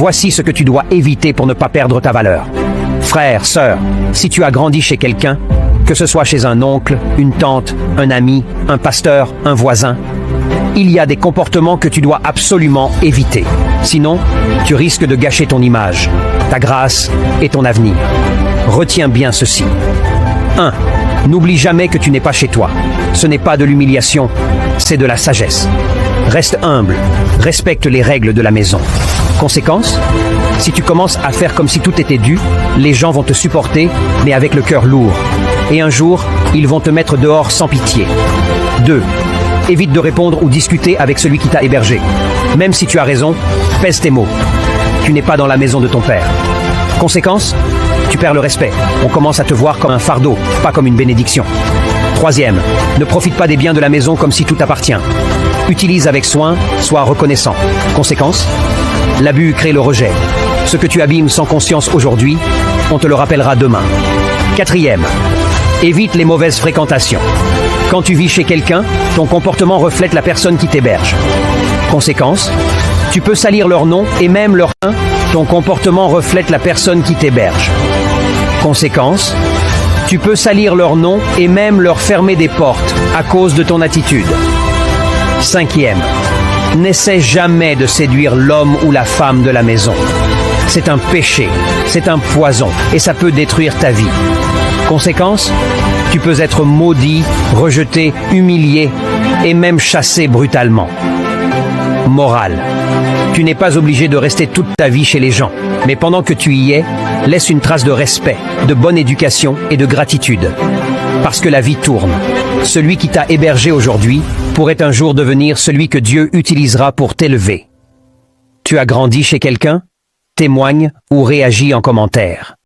Voici ce que tu dois éviter pour ne pas perdre ta valeur. Frère, sœur, si tu as grandi chez quelqu'un, que ce soit chez un oncle, une tante, un ami, un pasteur, un voisin, il y a des comportements que tu dois absolument éviter. Sinon, tu risques de gâcher ton image, ta grâce et ton avenir. Retiens bien ceci. 1. N'oublie jamais que tu n'es pas chez toi. Ce n'est pas de l'humiliation, c'est de la sagesse. Reste humble, respecte les règles de la maison. Conséquence, si tu commences à faire comme si tout était dû, les gens vont te supporter, mais avec le cœur lourd. Et un jour, ils vont te mettre dehors sans pitié. 2. Évite de répondre ou discuter avec celui qui t'a hébergé. Même si tu as raison, pèse tes mots. Tu n'es pas dans la maison de ton père. Conséquence, tu perds le respect. On commence à te voir comme un fardeau, pas comme une bénédiction. 3. Ne profite pas des biens de la maison comme si tout t'appartient. Utilise avec soin, sois reconnaissant. Conséquence, l'abus crée le rejet. Ce que tu abîmes sans conscience aujourd'hui, on te le rappellera demain. 4. Évite les mauvaises fréquentations. Quand tu vis chez quelqu'un, ton comportement reflète la personne qui t'héberge. Conséquence, tu peux salir leur nom et même leur nom. Ton comportement reflète la personne qui t'héberge. Conséquence, tu peux salir leur nom et même leur fermer des portes à cause de ton attitude. 5. N'essaie jamais de séduire l'homme ou la femme de la maison. C'est un péché, c'est un poison et ça peut détruire ta vie. Conséquence, tu peux être maudit, rejeté, humilié et même chassé brutalement. Morale. Tu n'es pas obligé de rester toute ta vie chez les gens, mais pendant que tu y es, laisse une trace de respect, de bonne éducation et de gratitude. Parce que la vie tourne. Celui qui t'a hébergé aujourd'hui pourrait un jour devenir celui que Dieu utilisera pour t'élever. Tu as grandi chez quelqu'un? Témoigne ou réagis en commentaire.